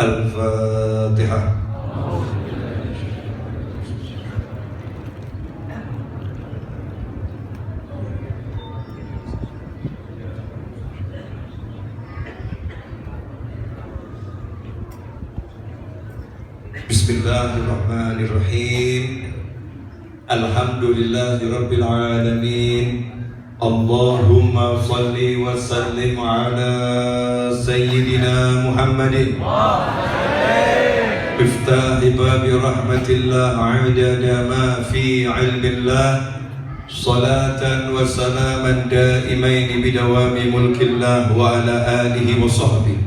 Al-Fatihah. Bismillahirrahmanirrahim. Alhamdulillahirabbil alamin. Allahumma salli wa sallim ala sayyidina Muhammadin Miftahi babi rahmatillah adada ma fi ilmillah. Salatan wa salaman daimain bidawami mulkillah wa ala alihi wa sahbihi.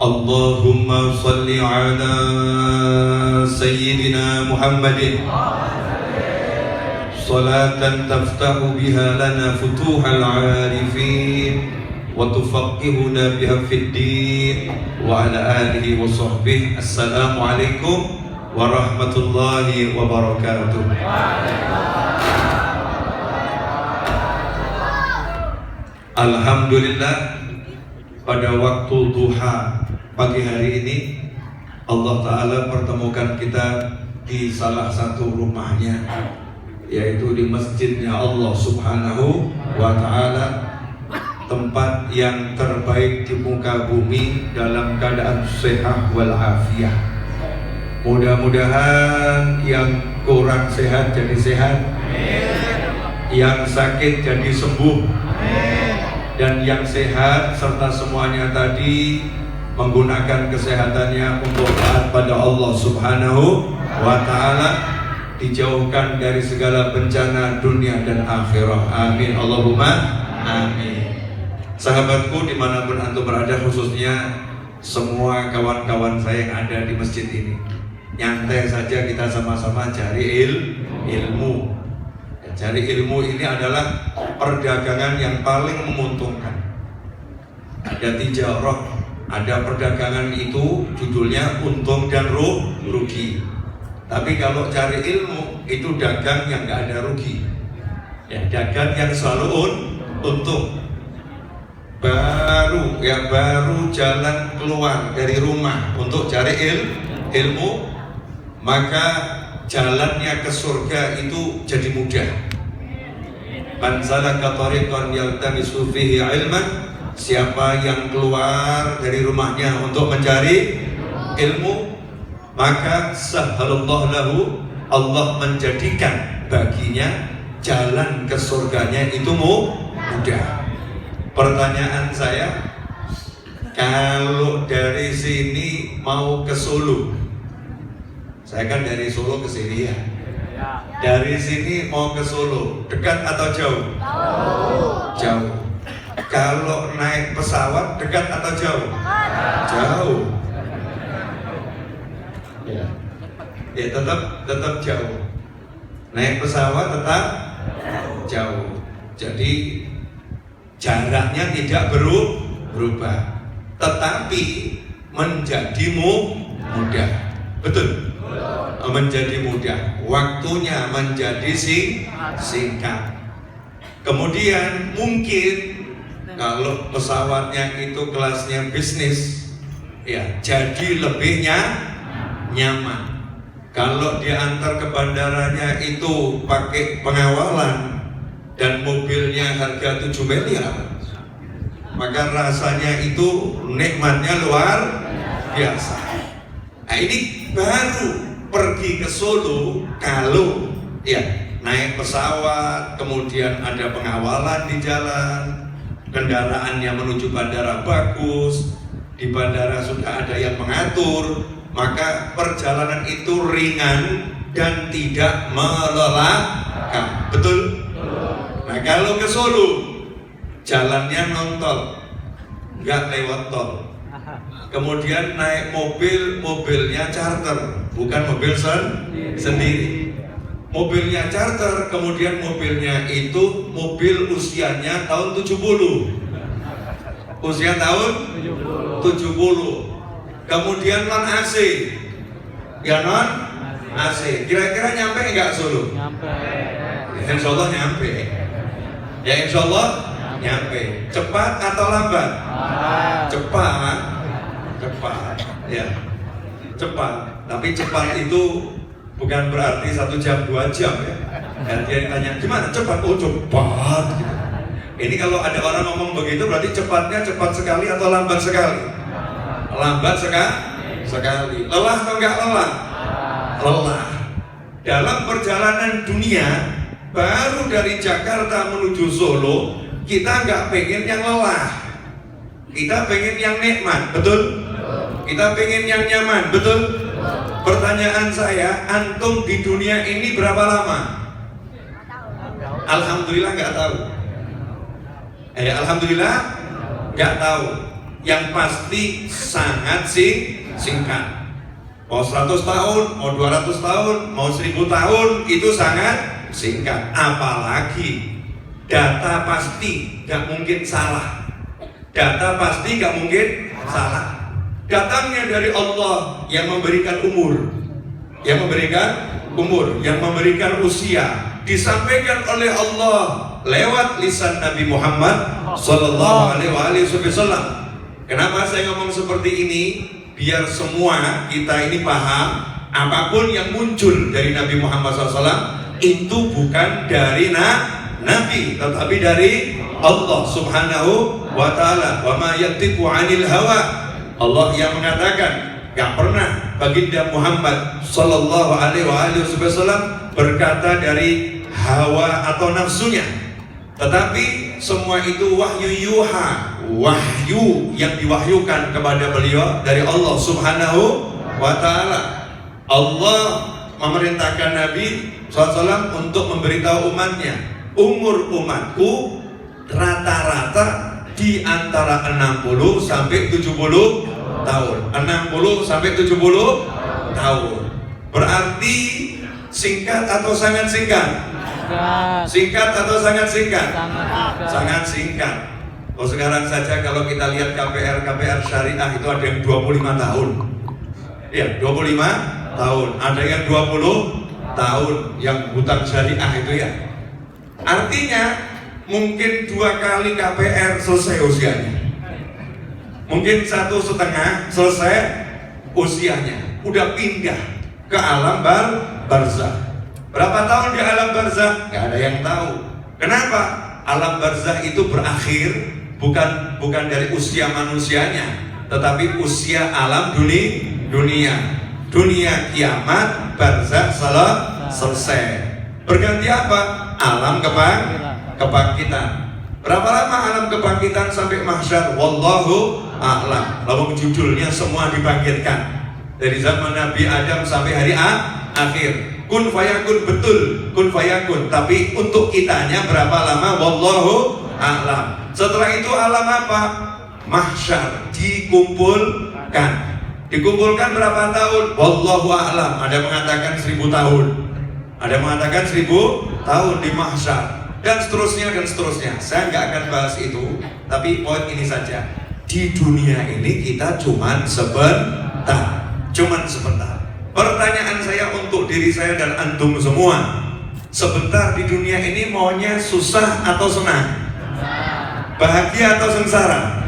Allahumma salli ala sayyidina Muhammadin salatan taftahu biha lana futuhal arifin wa tufaqihuna biha fid din wa ala alihi wa sahbihi. Assalamualaikum warahmatullahi wabarakatuh. Alhamdulillah, pada waktu duha pagi hari ini Allah Ta'ala pertemukan kita di salah satu rumahnya, yaitu di masjidnya Allah Subhanahu wa Ta'ala, tempat yang terbaik di muka bumi dalam keadaan sehat walafiat. Mudah-mudahan yang kurang sehat jadi sehat, yang sakit jadi sembuh, dan yang sehat serta semuanya tadi menggunakan kesehatannya untuk taat pada Allah Subhanahu wa Ta'ala, dijauhkan dari segala bencana dunia dan akhirat. Amin Allahumma amin. Sahabatku dimanapun antum berada, khususnya semua kawan-kawan saya yang ada di masjid ini, nyantai saja kita sama-sama cari ilmu. Cari ilmu ini adalah perdagangan yang paling menguntungkan. Ada tijarah, ada perdagangan itu judulnya untung dan rugi. Tapi kalau cari ilmu itu dagang yang nggak ada rugi, ya dagang yang selalu untung. Baru jalan keluar dari rumah untuk cari ilmu, maka jalannya ke surga itu jadi mudah. Man salaka tariqan yaltamisu fihi ilman, siapa yang keluar dari rumahnya untuk mencari ilmu, maka sahalallahu lahu, Allah menjadikan baginya jalan ke surganya itu mudah. Pertanyaan saya, kalau dari sini mau ke Solo, saya kan dari Solo ke sini ya. Dari sini mau ke Solo, dekat atau jauh? Jauh. Kalau naik pesawat dekat atau jauh? Jauh. Ya tetap jauh. Naik pesawat tetap jauh. Jadi jaraknya tidak berubah, tetapi menjadi mudah. Betul? Menjadi mudah. Waktunya menjadi singkat. Kemudian mungkin kalau pesawatnya itu kelasnya bisnis, ya jadi lebih nyaman. Kalau diantar ke bandaranya itu pakai pengawalan dan mobilnya harga 7 miliar, maka rasanya itu nikmatnya luar biasa. Nah ini baru pergi ke Solo kalau ya naik pesawat, kemudian ada pengawalan di jalan, kendaraannya menuju bandara bagus, di bandara sudah ada yang mengatur, maka perjalanan itu ringan dan tidak melelahkan. Betul? Nah kalau ke Solo jalannya non-tol, nggak lewat tol, kemudian naik mobilnya charter, bukan mobil sendiri. Mobilnya charter, kemudian mobilnya itu mobil usianya tahun 70. Usia tahun 70. Kemudian non AC. Ya non AC. Kira-kira nyampe enggak Solo? Nyampe. Ya, insya Allah nyampe. Ya insya Allah nyampe. Cepat atau lambat? Cepat. Ya. cepat. Tapi cepat itu bukan berarti 1 jam 2 jam ya. Dan dia tanya gimana cepat? Oh cepat. Gitu. Ini kalau ada orang ngomong begitu berarti cepatnya cepat sekali atau lambat sekali? Lambat sekali. Lelah atau enggak lelah? Lelah. Dalam perjalanan dunia, baru dari Jakarta menuju Solo, kita nggak pengen yang lelah. Kita pengen yang nikmat, betul? Kita pengen yang nyaman, betul? Pertanyaan saya, antum di dunia ini berapa lama? Alhamdulillah nggak tahu. Alhamdulillah nggak tahu. Yang pasti sangat singkat. Mau 100 tahun, mau 200 tahun, mau 1000 tahun, itu sangat singkat. Apalagi data pasti gak mungkin salah. Data pasti gak mungkin salah. Datangnya dari Allah yang memberikan umur, yang memberikan usia, disampaikan oleh Allah lewat lisan Nabi Muhammad Sallallahu Alaihi Wasallam. Kenapa saya ngomong seperti ini? Biar semua kita ini paham, apapun yang muncul dari Nabi Muhammad SAW itu bukan dari Nabi, tetapi dari Allah Subhanahu wa Ta'ala. Wa ma yantiqu 'anil hawa. Allah yang mengatakan, gak pernah baginda Muhammad Sallallahu Alaihi Wasallam berkata dari hawa atau nafsunya, tetapi semua itu wahyu yuha, wahyu yang diwahyukan kepada beliau dari Allah Subhanahu wa Ta'ala. Allah memerintahkan Nabi SAW untuk memberitahu umatnya, umur umatku rata-rata di antara 60 sampai 70 tahun. 60 sampai 70 tahun. Berarti singkat atau sangat singkat? Singkat atau sangat singkat? Sangat singkat. Oh, sekarang saja kalau kita lihat KPR syariah itu ada yang 25 tahun. Ya, 25 tahun. Ada yang 20 tahun yang hutang syariah itu ya. Artinya mungkin 2 kali KPR selesai usianya. Mungkin 1,5 selesai usianya. Udah pindah ke alam barzakh. Berapa tahun di alam barzakh? Gak ada yang tahu. Kenapa? Alam barzakh itu berakhir bukan dari usia manusianya, tetapi usia alam dunia. Dunia kiamat, barzakh selesai. Berganti apa? Alam kebangkitan. Berapa lama alam kebangkitan sampai mahsyar? Wallahu a'lam. Lalu judulnya semua dibangkitkan. Dari zaman Nabi Adam sampai hari akhir. Kun fayakun, betul kun fayakun, tapi untuk kitanya berapa lama? Wallahu a'lam. Setelah itu alam apa? Mahsyar, dikumpulkan berapa tahun? Wallahu a'lam. Ada mengatakan 1000 tahun, ada mengatakan 1000 tahun di mahsyar, dan seterusnya. Saya nggak akan bahas itu, tapi poin ini saja. Di dunia ini kita cuman sebentar. Pertanyaan saya untuk diri saya dan antum semua, sebentar di dunia ini maunya susah atau senang? Bahagia atau sengsara?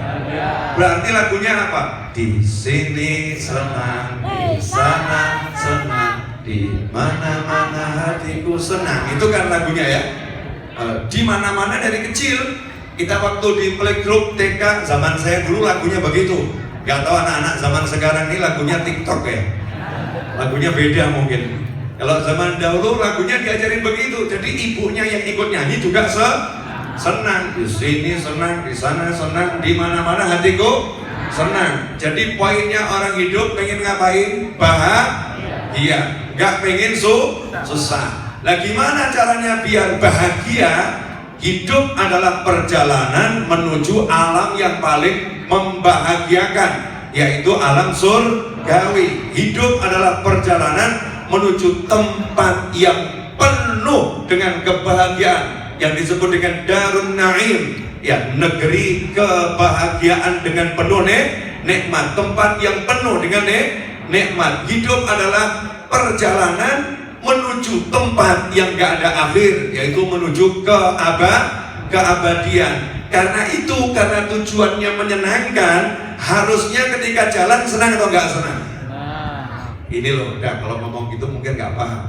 Berarti lagunya apa? Di sini senang, di sana senang, di mana-mana hatiku senang. Itu kan lagunya ya. Di mana-mana dari kecil. Kita waktu di playgroup TK zaman saya dulu lagunya begitu. Gak tahu anak-anak zaman sekarang ini lagunya TikTok ya. Lagunya beda mungkin. Kalau zaman dahulu lagunya diajarin begitu. Jadi ibunya yang ikut nyanyi juga senang. Di sini senang, di sana senang, di mana-mana hatiku senang. Jadi poinnya orang hidup pengen ngapain? Bahagia. Gak pengen susah. Lah gimana caranya biar bahagia? Hidup adalah perjalanan menuju alam yang paling membahagiakan, yaitu alam surgawi. Hidup adalah perjalanan menuju tempat yang penuh dengan kebahagiaan, yang disebut dengan Darun Naim, ya, negeri kebahagiaan dengan penuh nikmat, tempat yang penuh dengan nikmat. Hidup adalah perjalanan menuju tempat yang gak ada akhir, yaitu menuju keabadian. Karena tujuannya menyenangkan, harusnya ketika jalan senang atau gak senang? Ini loh, kalau ngomong gitu mungkin nggak paham.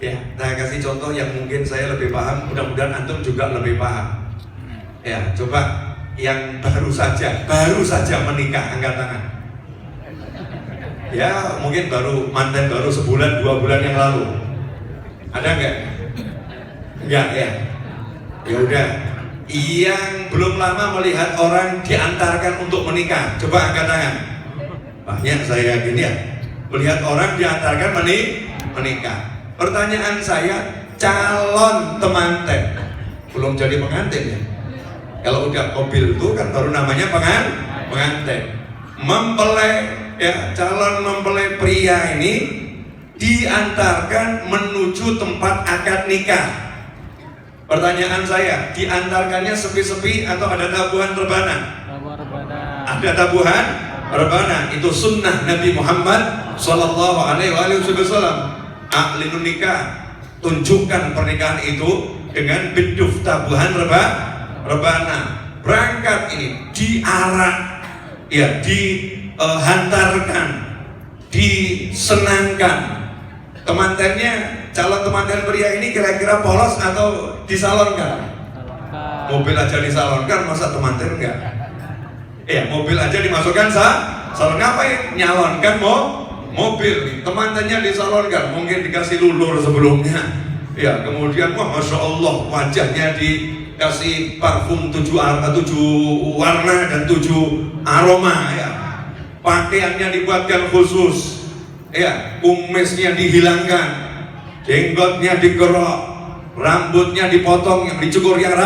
Ya, saya kasih contoh yang mungkin saya lebih paham, mudah-mudahan antum juga lebih paham. Ya, coba yang baru saja menikah, angkat tangan. Ya, mungkin mantan baru sebulan, 2 bulan yang lalu. Ada nggak? Enggak ya. Ya udah. Yang belum lama melihat orang diantarkan untuk menikah, coba angkat tangan. Banyak saya yakin ya. Melihat orang diantarkan menikah. Pertanyaan saya, calon temanten, belum jadi pengantin ya. Kalau udah mobil itu kan baru namanya pengantin. Mempelai ya, calon mempelai pria ini diantarkan menuju tempat akad nikah. Pertanyaan saya, diantarkannya sepi-sepi atau ada tabuhan rebana? Ada tabuhan rebana. Itu sunnah Nabi Muhammad Sallallahu Alaihi Wasallam. A'linun nikah, tunjukkan pernikahan itu dengan biduf tabuhan rebana. Berangkat ini diarak, ya, dihantarkan, disenangkan. Temantennya, calon temanten pria ini kira-kira polos atau disalonkan? Mobil aja disalonkan, masa temanten enggak? Ya, mobil aja dimasukkan salon, ngapain? Nyalonkan mobil, temantennya disalonkan, mungkin dikasih lulur sebelumnya. Ya, kemudian wah masya Allah, wajahnya dikasih parfum 7 warna dan 7 aroma ya. Pakaiannya dibuatkan khusus. Ya, kumisnya dihilangkan, jenggotnya dikerok, rambutnya dipotong, yang dicukur yang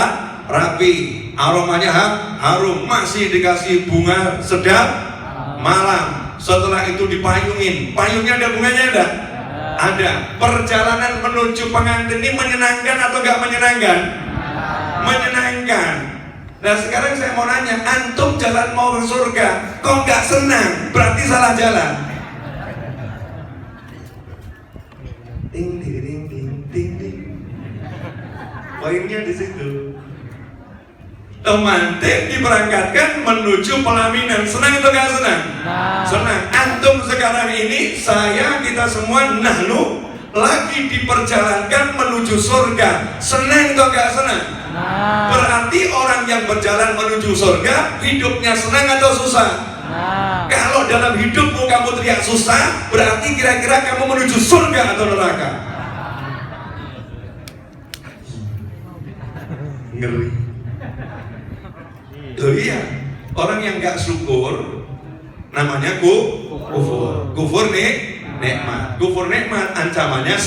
rapi, aromanya harum, masih dikasih bunga sedap malam. Setelah itu dipayungin, payungnya ada bunganya enggak? Ada. Perjalanan menuju pengantin ini menyenangkan atau enggak menyenangkan? Menyenangkan. Nah sekarang saya mau nanya, antum jalan mau ke surga, kok enggak senang? Berarti salah jalan. Ding ding ding ding ding ding. Poinnya di situ. Temanten diberangkatkan menuju pelaminan, senang atau enggak senang? Senang. Antum sekarang ini, kita semua nahnu lagi diperjalankan menuju surga, senang atau enggak senang? Berarti orang yang berjalan menuju surga hidupnya senang atau susah? Kalau dalam hidupmu kamu teriak susah, berarti kira-kira kamu menuju surga atau neraka? Ngeri. Loh iya, orang yang gak syukur namanya kufur. Kufur nikmat. Kufur nikmat ancamannya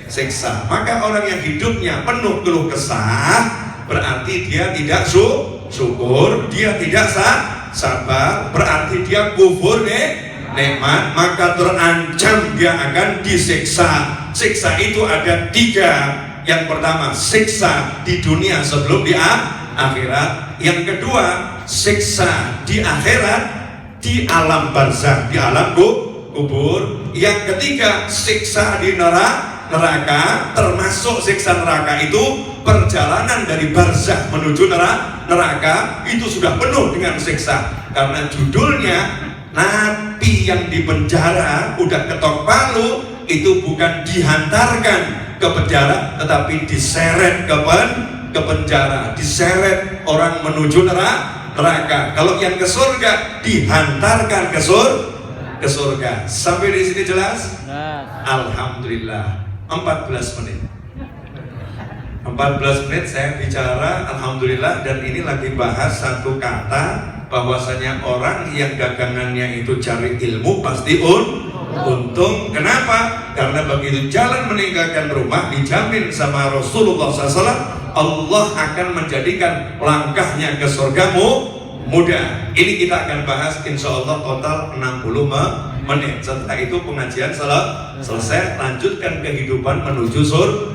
siksa. Maka orang yang hidupnya penuh keluh kesah, berarti dia tidak syukur, dia tidak sabar, berarti dia kufur nikmat, maka terancam dia akan disiksa. Siksa itu ada 3. Yang pertama, siksa di dunia sebelum di akhirat. Yang kedua, siksa di akhirat, di alam barzakh, di alam kubur. Yang ketiga, siksa di neraka. Termasuk siksa neraka itu perjalanan dari barzakh menuju neraka itu sudah penuh dengan siksa. Karena judulnya napi yang di penjara udah ketok palu, itu bukan dihantarkan ke penjara, tetapi diseret ke penjara, diseret orang menuju neraka. Kalau yang ke surga dihantarkan ke surga. Sampai di sini jelas? Alhamdulillah. 14 menit. 14 menit saya bicara, alhamdulillah, dan ini lagi bahas satu kata, bahwasanya orang yang dagangannya itu cari ilmu pasti untung. Kenapa? Karena begitu jalan meninggalkan rumah dijamin sama Rasulullah SAW, Allah akan menjadikan langkahnya ke surgamu mudah. Ini kita akan bahas insya Allah total 60 menit. Setelah itu pengajian selesai, lanjutkan kehidupan menuju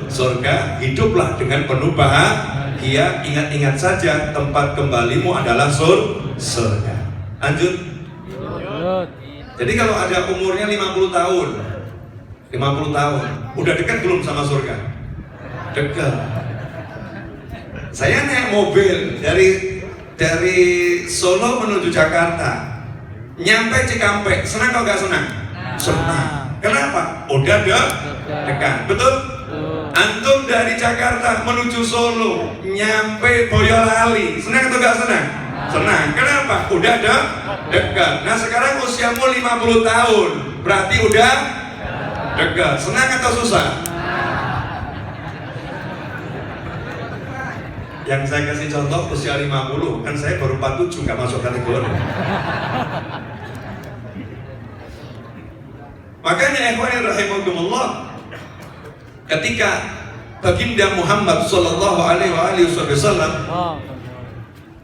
surga. Hiduplah dengan penuh bahagia. Ingat-ingat saja, tempat kembalimu adalah surga. Lanjut. Jadi kalau ada umurnya 50 tahun, udah dekat belum sama surga? Dekat. Saya naik mobil dari Solo menuju Jakarta, nyampe Cikampek, senang atau gak senang? senang. Kenapa? Udah dekat. Betul? Antum dari Jakarta menuju Solo, nyampe Boyolali, senang atau gak senang? Senang. Kenapa? Udah dekat. Nah sekarang usiamu 50 tahun, berarti udah dekat. Senang atau susah? Yang saya kasih contoh usia 50, kan saya baru 47, gak masuk kategori. Makanya ikhwan rahimakumullah, ketika baginda Muhammad sallallahu alaihi wasallam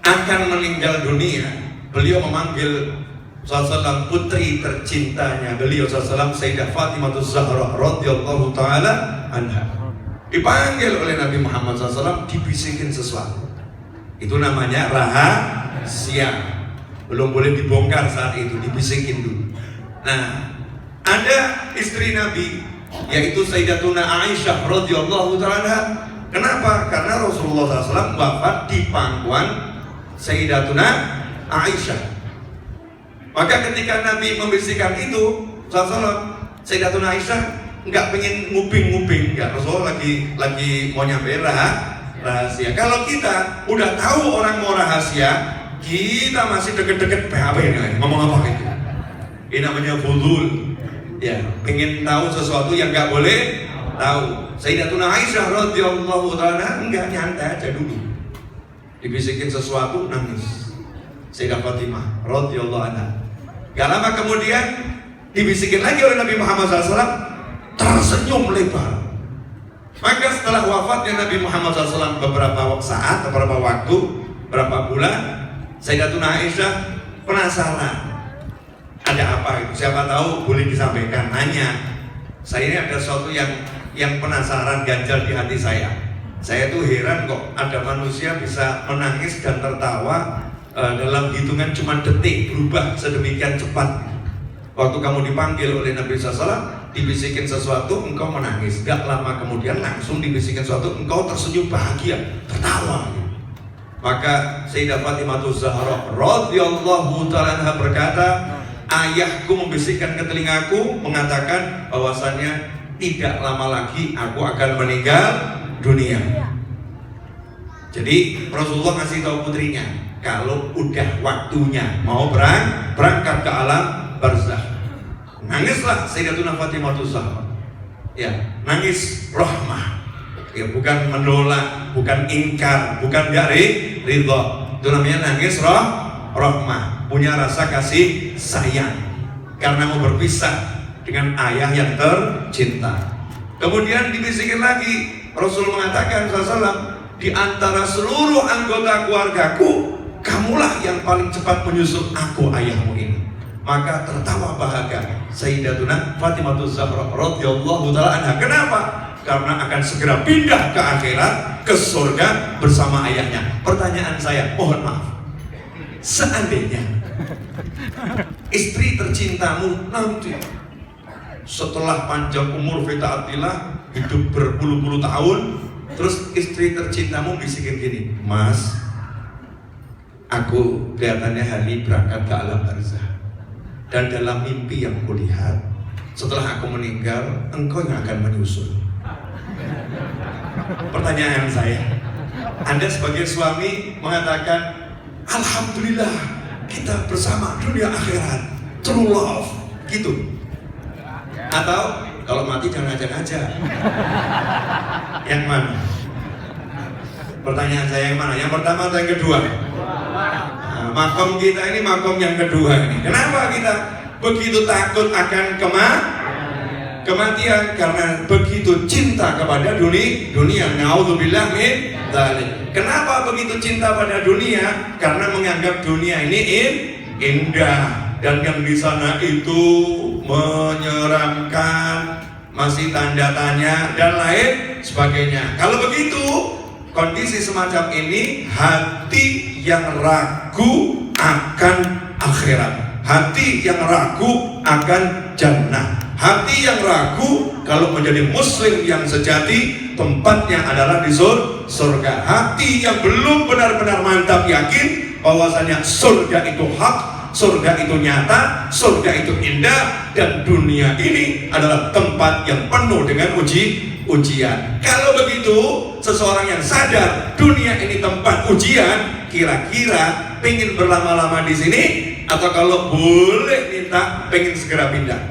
akan meninggal dunia, beliau memanggil SAW putri tercintanya beliau SAW, Sayyidah Fatimah Zahra radhiyallahu taala anha. Dipanggil oleh Nabi Muhammad SAW, dibisikin sesuatu. Itu namanya rahasia. Belum boleh dibongkar saat itu, dibisikin dulu. Nah, ada istri Nabi, yaitu Sayyidatuna Aisyah radhiyallahu taala. Kenapa? Karena Rasulullah SAW wafat di pangkuan Sayyidatuna Aisyah. Maka ketika Nabi membisikkan itu, Sayyidatuna Aisyah nggak pengen nguping-nguping, nggak. Rasulullah lagi mau nyampein rahasia. Kalau kita udah tahu orang mau rahasia, kita masih deket-deket PHP ini, ngomong apa gitu. Ini namanya fudul. Ya, pengen tahu sesuatu yang nggak boleh tahu. Sayyidatuna Aisyah radhiyallahu taala enggak, nyantai aja dulu. Dibisikin sesuatu, nangis. Sayyidah Fatimah radhiyallahu anha. Gak lama kemudian dibisikin lagi oleh Nabi Muhammad SAW, tersenyum lebar. Maka setelah wafatnya Nabi Muhammad SAW beberapa saat, beberapa waktu, beberapa bulan, Sayyidatuna Aisyah penasaran. Ada apa itu? Siapa tahu boleh disampaikan. Nanya, saya ini ada sesuatu yang penasaran, ganjal di hati saya. Saya tuh heran kok ada manusia bisa menangis dan tertawa dalam hitungan cuma detik, berubah sedemikian cepat. Waktu kamu dipanggil oleh Nabi SAW, dibisikin sesuatu, engkau menangis. Gak lama kemudian langsung dibisikin sesuatu, engkau tersenyum bahagia, tertawa. Maka Sayyidah Fatimah Zahra radhiyallahu ta'ala anha berkata, ayahku membisikkan ke telingaku mengatakan bahwasannya tidak lama lagi aku akan meninggal dunia. Jadi Rasulullah ngasih tahu putrinya, kalau udah waktunya mau berangkat ke alam barzakh. Nangislah Sayyidatuna Fatimah Zahra. Ya, nangis rahmah. Ya, bukan menolak, bukan ingkar, bukan gari ridha. Itu namanya nangis rahmah, punya rasa kasih sayang karena mau berpisah dengan ayah yang tercinta. Kemudian dibisikin lagi, Rasul mengatakan SAW, di antara seluruh anggota keluargaku, kamulah yang paling cepat menyusul aku ayahmu ini. Maka tertawa bahagia Sayyidatuna Fatimah Zahra radhiyallahu taala anha. Kenapa? Karena akan segera pindah ke akhirat, ke surga bersama ayahnya. Pertanyaan saya, mohon maaf, seandainya istri tercintamu nanti setelah panjang umur fitaatillah, hidup berpuluh-puluh tahun, terus istri tercintamu bisikin gini, Mas, aku kelihatannya hari berangkat ke alam barzakh, dan dalam mimpi yang kulihat, setelah aku meninggal, engkau yang akan menyusul. Pertanyaan saya, Anda sebagai suami mengatakan, alhamdulillah kita bersama dunia akhirat, true love, gitu. Atau kalau mati jangan ngajak-ngajak. Yang mana? Pertanyaan saya yang mana? Yang pertama atau yang kedua? Nah, makom kita ini makom yang kedua ini. Kenapa kita begitu takut akan kematian? Karena begitu cinta kepada dunia. Naudzubillah min dzalik. Kenapa begitu cinta pada dunia? Karena menganggap dunia ini indah. Dan yang di sana itu menyeramkan, masih tanda tanya dan lain sebagainya. Kalau begitu, kondisi semacam ini, hati yang ragu akan akhirat, hati yang ragu akan jannah, hati yang ragu kalau menjadi muslim yang sejati tempatnya adalah di surga, hati yang belum benar-benar mantap yakin bahwasanya surga itu hak, surga itu nyata, surga itu indah, dan dunia ini adalah tempat yang penuh dengan ujian. Kalau begitu, seseorang yang sadar dunia ini tempat ujian, kira-kira pengen berlama-lama di sini, atau kalau boleh minta pengen segera pindah?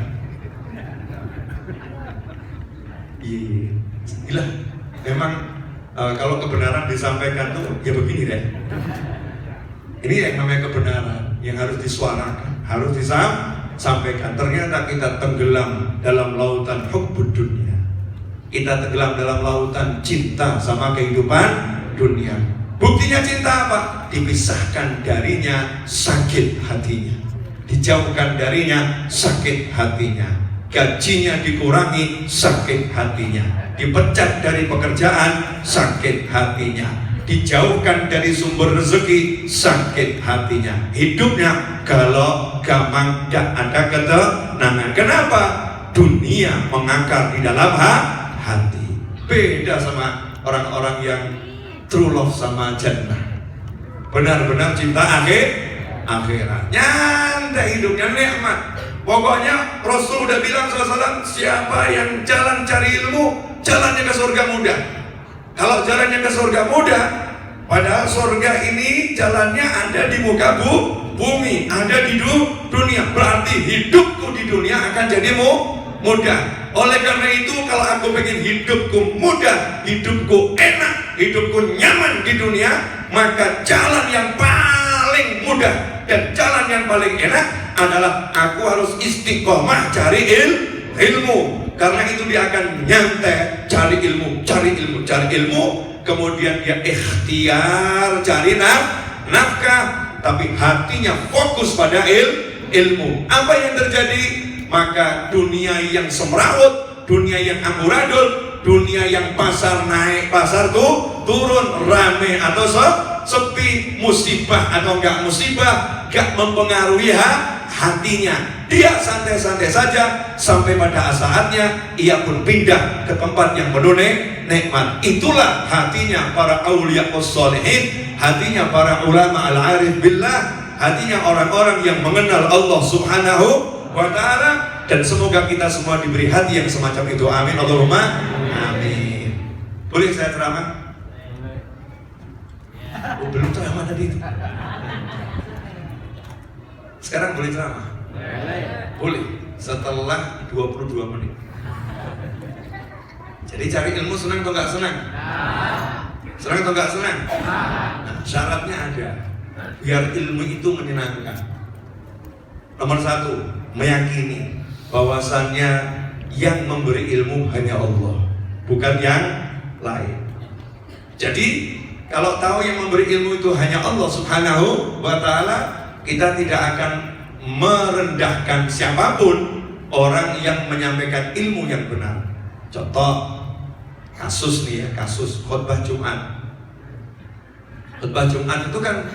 Iya, gila. Memang kalau kebenaran disampaikan tuh ya begini deh. Ini yang namanya kebenaran yang harus disuarakan, harus disampaikan. Ternyata kita tenggelam dalam lautan hubbud dunia. Kita tenggelam dalam lautan cinta sama kehidupan dunia. Buktinya cinta apa? Dipisahkan darinya sakit hatinya, dijauhkan darinya sakit hatinya, gajinya dikurangi sakit hatinya, dipecat dari pekerjaan sakit hatinya, dijauhkan dari sumber rezeki sakit hatinya, hidupnya galau gamang, gak ada ketenangan. Kenapa? Dunia mengakar di dalam hati. Beda sama orang-orang yang true love sama jannah, benar-benar cinta akhirat, nyantai hidupnya, nikmat. Pokoknya Rasul udah bilang SAW, siapa yang jalan cari ilmu, jalannya ke surga mudah. Kalau jalannya ke surga mudah, padahal surga ini jalannya ada di muka bumi, ada di dunia. Berarti hidupku di dunia akan jadi mudah. Oleh karena itu, kalau aku pengen hidupku mudah, hidupku enak, hidupku nyaman di dunia, maka jalan yang paling mudah dan jalan yang paling enak adalah aku harus istiqomah cari ilmu. Karena itu dia akan nyantai cari ilmu, kemudian dia ikhtiar cari nafkah, tapi hatinya fokus pada ilmu. Apa yang terjadi? Maka dunia yang semrawut, dunia yang amburadul, dunia yang pasar naik, pasar turun, rame atau sepi, musibah atau enggak musibah, enggak mempengaruhi hatinya. Dia santai-santai saja sampai pada saatnya ia pun pindah ke tempat yang penuh nikmat. Itulah hatinya para auliya wassalihin, hatinya para ulama al-arif billah, hatinya orang-orang yang mengenal Allah Subhanahu wa ta'ala. Dan semoga kita semua diberi hati yang semacam itu. Amin Allahumma amin. Boleh saya ceramah? Oh, belum ceramah tadi itu. Sekarang boleh ceramah? Boleh. Setelah 22 menit. Jadi cari ilmu senang atau enggak senang? Senang atau enggak senang? Nah, syaratnya ada. Biar ilmu itu menyenangkan. Nomor 1, meyakini bahwasannya yang memberi ilmu hanya Allah, bukan yang lain. Jadi kalau tahu yang memberi ilmu itu hanya Allah Subhanahu wa ta'ala, kita tidak akan merendahkan siapapun orang yang menyampaikan ilmu yang benar. Contoh kasus nih ya, kasus khutbah Jumat. Khutbah Jumat itu kan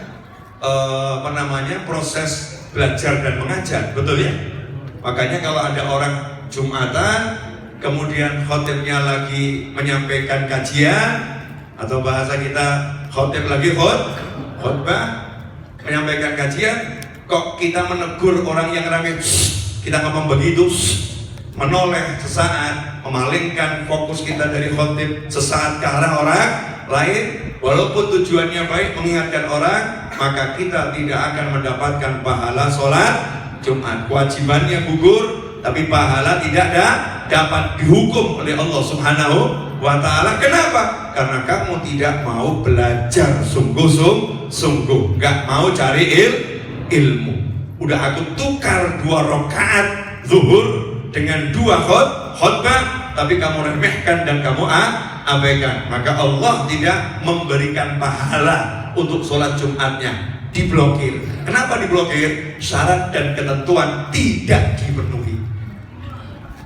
proses belajar dan mengajar, betul ya? Makanya kalau ada orang Jumatan, kemudian khotibnya lagi menyampaikan kajian, atau bahasa kita khotib lagi khutbah menyampaikan kajian, kok kita menegur orang yang ramai, kita ngomong begitu, menoleh sesaat, memalingkan fokus kita dari khotib sesaat ke arah orang lain, walaupun tujuannya baik mengingatkan orang, maka kita tidak akan mendapatkan pahala sholat Jumat. Kewajibannya gugur, tapi pahala tidak dapat dihukum oleh Allah Subhanahu wa ta'ala. Kenapa? Karena kamu tidak mau belajar sungguh-sungguh, gak mau cari ilmu. Udah aku tukar 2 rakaat zuhur dengan 2 khutbah, tapi kamu remehkan dan kamu abaikan, maka Allah tidak memberikan pahala untuk sholat Jumatnya. Diblokir. Kenapa diblokir? Syarat dan ketentuan tidak dipenuhi.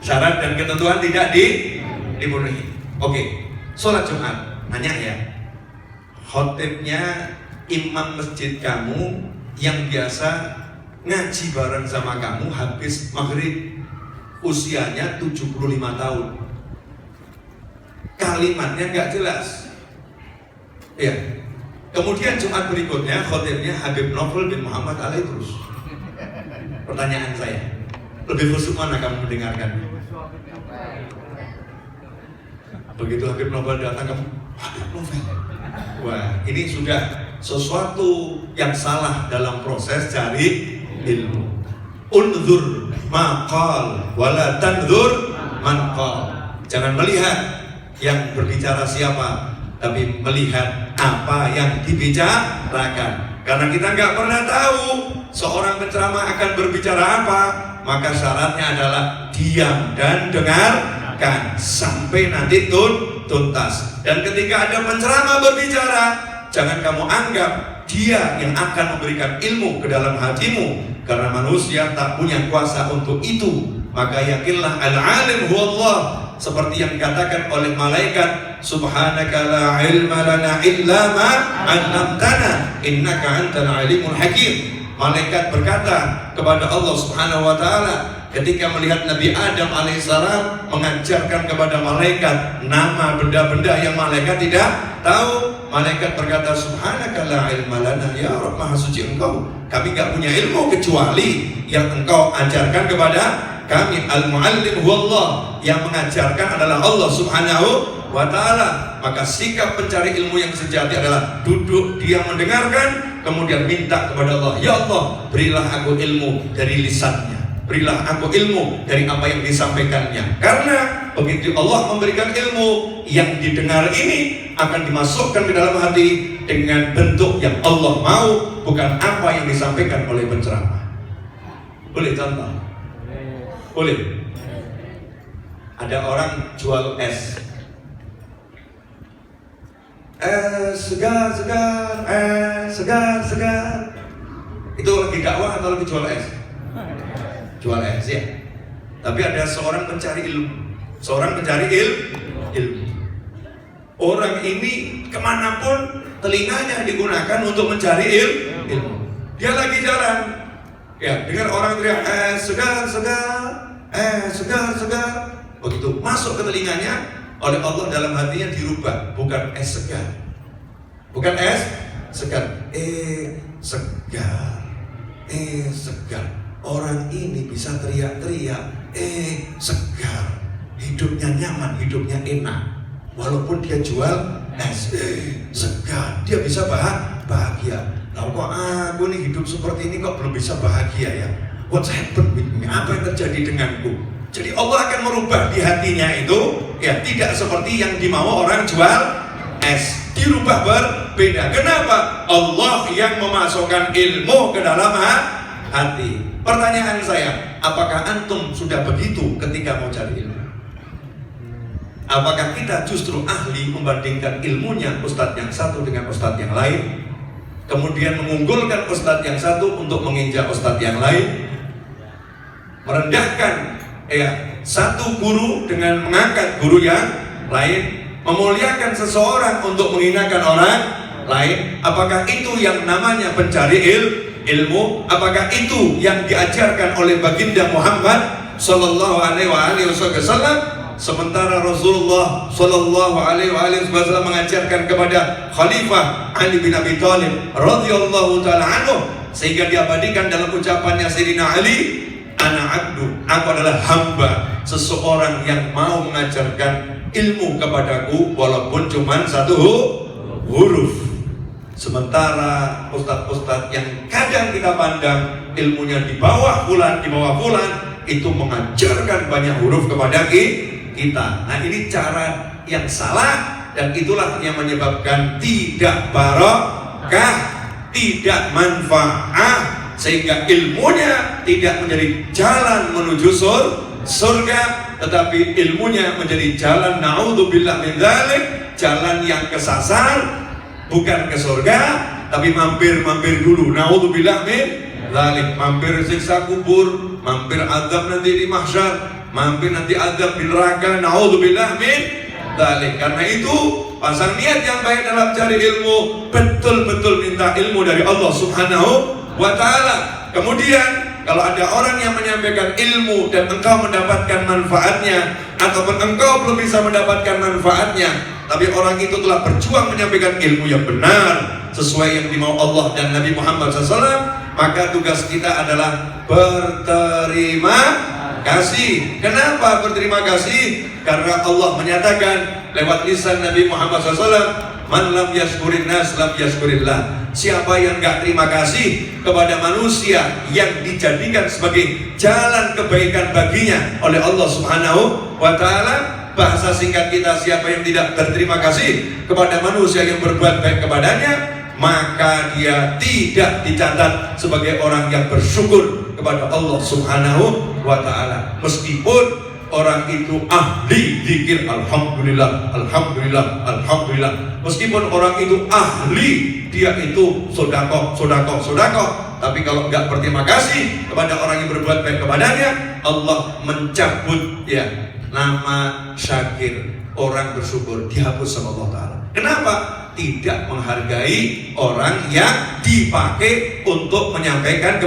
Syarat dan ketentuan tidak dipenuhi. Oke, sholat Jumat, nanya ya, khotibnya imam masjid kamu yang biasa ngaji bareng sama kamu habis maghrib, usianya 75 tahun, kalimatnya nggak jelas ya. Kemudian Jumat berikutnya khotibnya Habib Novel bin Muhammad Alaidrus, Pertanyaan saya, lebih khusyuk mana kamu mendengarkan? Begitu Habib Novel datang, kamu Habib Novel. Wah, ini sudah sesuatu yang salah dalam proses cari ilmu. Unzur maqal wala tanzur man qal. Jangan melihat yang berbicara siapa, tapi melihat apa yang dibicarakan. Karena kita nggak pernah tahu seorang penceramah akan berbicara apa, maka syaratnya adalah diam dan dengarkan sampai nanti tuntas. Dan ketika ada penceramah berbicara, jangan kamu anggap dia yang akan memberikan ilmu ke dalam hatimu, karena manusia tak punya kuasa untuk itu. Maka yakinlah al-alim huwallah, seperti yang dikatakan oleh malaikat, subhanaka la ilma lana illa ma 'allamtana innaka antal alimul hakim. Malaikat berkata kepada Allah Subhanahu wa taala ketika melihat Nabi Adam alaihissalam mengajarkan kepada malaikat nama benda-benda yang malaikat tidak tahu. Malaikat berkata, subhanaka la ilma lana, ya Rabb, maha suci engkau, kami gak punya ilmu kecuali yang engkau ajarkan kepada kami. Al-muallim huwallah, yang mengajarkan adalah Allah Subhanahu wa ta'ala. Maka sikap pencari ilmu yang sejati adalah duduk, diam, mendengarkan, kemudian minta kepada Allah, ya Allah, berilah aku ilmu dari lisannya, berilah aku ilmu dari apa yang disampaikannya. Karena begitu Allah memberikan ilmu, yang didengar ini akan dimasukkan ke dalam hati dengan bentuk yang Allah mau, bukan apa yang disampaikan oleh penceramah. Boleh contoh? Boleh. Ada orang jual es. Segar, segar. Itu lagi dakwah atau lagi jual es? Jual es ya. Tapi ada seorang pencari ilmu. Ilmu. Orang ini kemanapun telinganya digunakan untuk mencari ilmu. Dia lagi jalan, ya, dengar orang teriak segar. Begitu masuk ke telinganya, oleh Allah dalam hatinya dirubah, bukan es segar, segar. Orang ini bisa teriak-teriak, segar. Hidupnya nyaman, hidupnya enak. Walaupun dia jual es, segar. Dia bisa bahagia. Nah, kok aku nih hidup seperti ini kok belum bisa bahagia ya? What's happened with me? Apa yang terjadi denganku? Jadi Allah akan merubah di hatinya itu, ya, tidak seperti yang dimau orang jual es, dirubah berbeda. Kenapa? Allah yang memasukkan ilmu ke dalam hati. Pertanyaan saya, apakah antum sudah begitu ketika mau cari ilmu? Apakah kita justru ahli membandingkan ilmunya ustadz yang satu dengan ustadz yang lain, kemudian mengunggulkan ustadz yang satu untuk menginjak ustadz yang lain, merendahkan satu guru dengan mengangkat guru yang lain, memuliakan seseorang untuk menghinakan orang lain? Apakah itu yang namanya pencari ilmu? Apakah itu yang diajarkan oleh baginda Muhammad sallallahu alaihi wasallam? Sementara Rasulullah sallallahu alaihi wasallam mengajarkan kepada Khalifah Ali bin Abi Thalib radhiyallahu taala anhu, sehingga diabadikan dalam ucapannya Sayyidina Ali, ana abdu, aku adalah hamba, seseorang yang mau mengajarkan ilmu kepadaku walaupun cuma satu huruf. Sementara ustadz-ustadz yang kadang kita pandang ilmunya di bawah fulan, itu mengajarkan banyak huruf kepada kita. Nah, ini cara yang salah, dan itulah yang menyebabkan tidak barokah, tidak manfaat, sehingga ilmunya tidak menjadi jalan menuju surga, tetapi ilmunya menjadi jalan naudzubillah min dzalik, jalan yang kesasar, bukan ke surga, tapi mampir dulu, naudzubillah min dzalik, mampir siksa kubur, mampir azab nanti di mahsyar, mampir nanti azab di neraka, naudzubillah min dzalik. Karena itu pasang niat yang baik dalam cari ilmu, betul-betul minta ilmu dari Allah Subhanahu wa ta'ala. Kemudian kalau ada orang yang menyampaikan ilmu dan engkau mendapatkan manfaatnya, ataupun engkau belum bisa mendapatkan manfaatnya, tapi orang itu telah berjuang menyampaikan ilmu yang benar sesuai yang dimau Allah dan Nabi Muhammad SAW, maka tugas kita adalah berterima kasih. Kenapa berterima kasih? Karena Allah menyatakan lewat lisan Nabi Muhammad SAW, man lam yashkurin nas lam yashkurillah. Siapa yang gak terima kasih kepada manusia yang dijadikan sebagai jalan kebaikan baginya oleh Allah Subhanahu wa ta'ala, bahasa singkat kita, siapa yang tidak berterima kasih kepada manusia yang berbuat baik kepadanya, maka dia tidak dicatat sebagai orang yang bersyukur kepada Allah Subhanahu wa ta'ala. Meskipun orang itu ahli zikir, alhamdulillah, alhamdulillah, alhamdulillah. Meskipun orang itu ahli, dia itu sodakoh, tapi kalau nggak berterima kasih kepada orang yang berbuat baik kepadanya, Allah mencabut ya nama syakir, orang bersyukur, dihapus sama Allah Ta'ala. Kenapa? Tidak menghargai orang yang dipakai untuk menyampaikan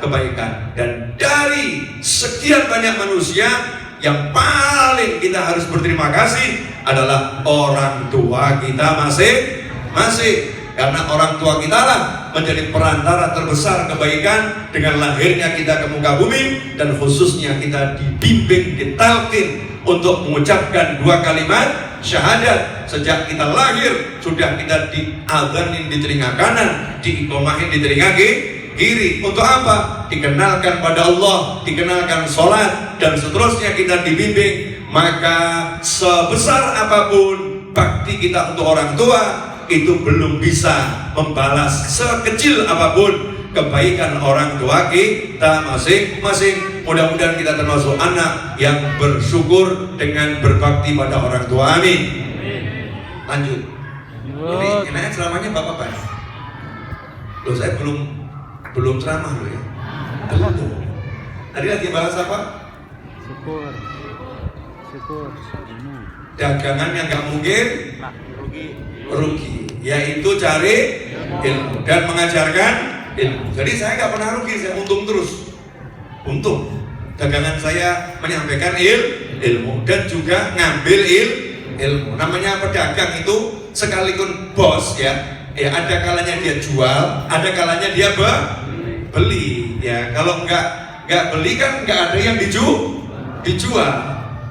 kebaikan. Dan dari sekian banyak manusia, yang paling kita harus berterima kasih adalah orang tua kita masing-masing. Karena orang tua kita lah menjadi perantara terbesar kebaikan dengan lahirnya kita ke muka bumi, dan khususnya kita dibimbing, ditalkin untuk mengucapkan 2 kalimat syahadat. Sejak kita lahir sudah kita diadzanin di telinga kanan, diikomahin di telinga kiri. Untuk apa? Dikenalkan pada Allah, dikenalkan sholat, dan seterusnya kita dibimbing. Maka sebesar apapun bakti kita untuk orang tua, itu belum bisa membalas sekecil apapun kebaikan orang tua kita masing-masing. Mudah-mudahan kita termasuk anak yang bersyukur dengan berbakti pada orang tua. Amin. Lanjut. Ini enaknya ceramahnya Bapak. Loh, saya belum ceramah loh ya. Tadi lagi bahas apa? Syukur. Dagangan yang nggak mungkin rugi, yaitu cari ilmu dan mengajarkan ilmu. Jadi saya nggak pernah rugi, saya untung terus. Untung. Dagangan saya menyampaikan ilmu dan juga ngambil ilmu. Namanya pedagang itu sekalipun bos ya, ada kalanya dia jual, ada kalanya dia beli. Ya, kalau nggak beli kan nggak ada yang dijual.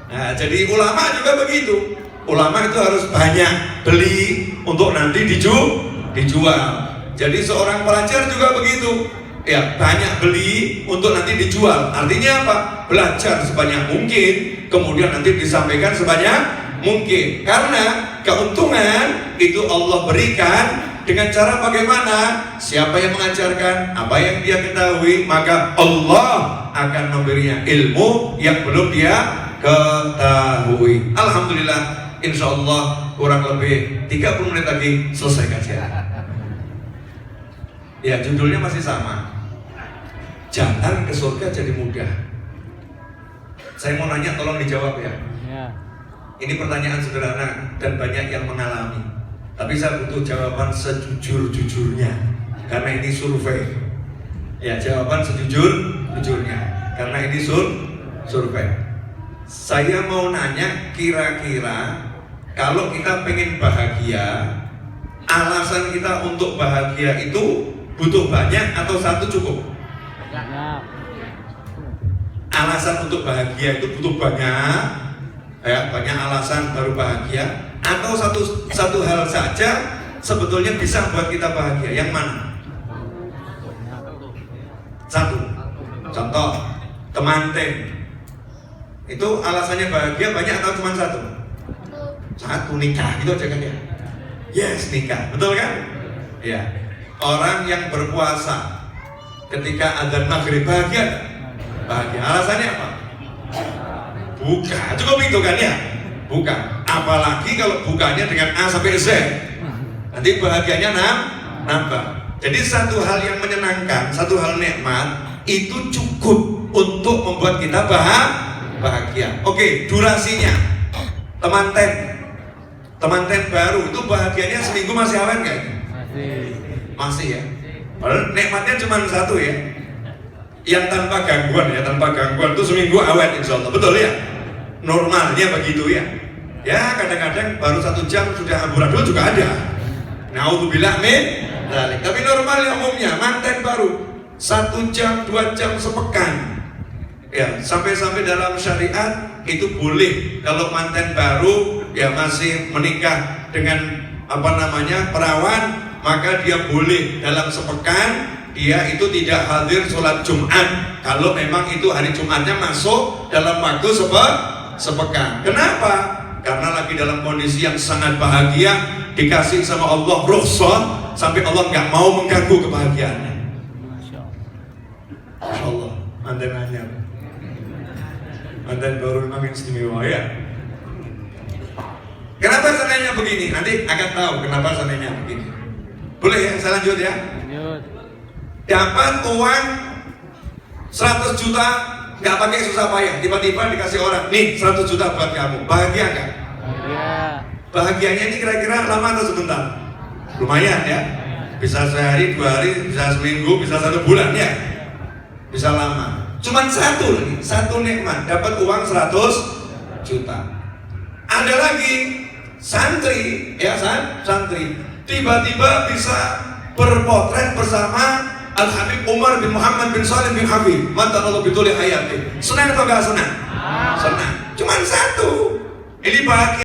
Nah, jadi ulama juga begitu. Ulama itu harus banyak beli untuk nanti dijual. Jadi seorang pelajar juga begitu. Ya, banyak beli untuk nanti dijual. Artinya apa? Belajar sebanyak mungkin, kemudian nanti disampaikan sebanyak mungkin. Karena keuntungan itu Allah berikan dengan cara bagaimana? Siapa yang mengajarkan apa yang dia ketahui, maka Allah akan memberinya ilmu yang belum dia ketahui. Alhamdulillah, insya Allah kurang lebih 30 menit lagi selesai kajian. Ya, judulnya masih sama, jalan ke surga jadi mudah. Saya mau nanya, tolong dijawab ya. Ini pertanyaan sederhana dan banyak yang mengalami, tapi saya butuh jawaban sejujur-jujurnya, karena ini survei. Ya, jawaban sejujur-jujurnya, karena ini survei. Saya mau nanya, kira-kira kalau kita pengen bahagia, alasan kita untuk bahagia itu butuh banyak atau satu cukup? Alasan untuk bahagia itu butuh banyak, ya, banyak alasan baru bahagia, atau satu hal saja sebetulnya bisa buat kita bahagia? Yang mana? Satu. Contoh, temanten. Itu alasannya bahagia banyak atau cuma satu? Satu, nikah, gitu aja kan ya? Yes, nikah, betul kan? Ya. Orang yang berpuasa ketika adzan maghrib bahagia? Bahagia. Alasannya apa? Bukan, cukup itu kan ya? Bukan. Apalagi kalau bukannya dengan A sampai Z, nanti bahagianya nambah. Jadi satu hal yang menyenangkan, satu hal nikmat, itu cukup untuk membuat kita bahagia. Oke, durasinya. Temanten baru itu bahagianya seminggu masih awet nggak? Masih ya. Padahal nikmatnya cuma satu ya. Yang tanpa gangguan ya, tanpa gangguan itu seminggu awet insya Allah, betul ya? Normalnya begitu ya. Ya, kadang-kadang baru 1 jam sudah amburadul juga ada. Naudzubillah min dzalik. Tapi normalnya umumnya manten baru 1 jam, 2 jam sepekan. Ya, sampai-sampai dalam syariat itu boleh kalau manten baru ya masih menikah dengan perawan, maka dia boleh dalam sepekan dia itu tidak hadir sholat Jumat kalau memang itu hari Jumatnya masuk dalam waktu sepekan. Kenapa? Karena lagi dalam kondisi yang sangat bahagia, dikasih sama Allah rukhsah sampai Allah nggak mau mengganggu kebahagiaannya. Masya Allah, manten anyar, manten baru memang istimewa ya. Kenapa seandainya begini? Nanti akan tahu kenapa seandainya begini. Boleh ya, saya lanjut ya. Dapat uang 100 juta nggak pakai susah payah, tiba-tiba dikasih orang, nih 100 juta buat kamu, bahagia nggak? Bahagianya ini kira-kira lama atau sebentar? Lumayan ya, bisa sehari, 2 hari, bisa seminggu, bisa 1 bulan ya, bisa lama. Cuman satu nikmat, dapat uang 100 juta. Ada lagi santri, ya santri, tiba-tiba bisa berpotret bersama Al-Habib Umar bin Muhammad bin Salim bin Habib, mantan Allah bituli hayati. Senang atau gak senang? Senang. Cuman 1. Ini bahagia.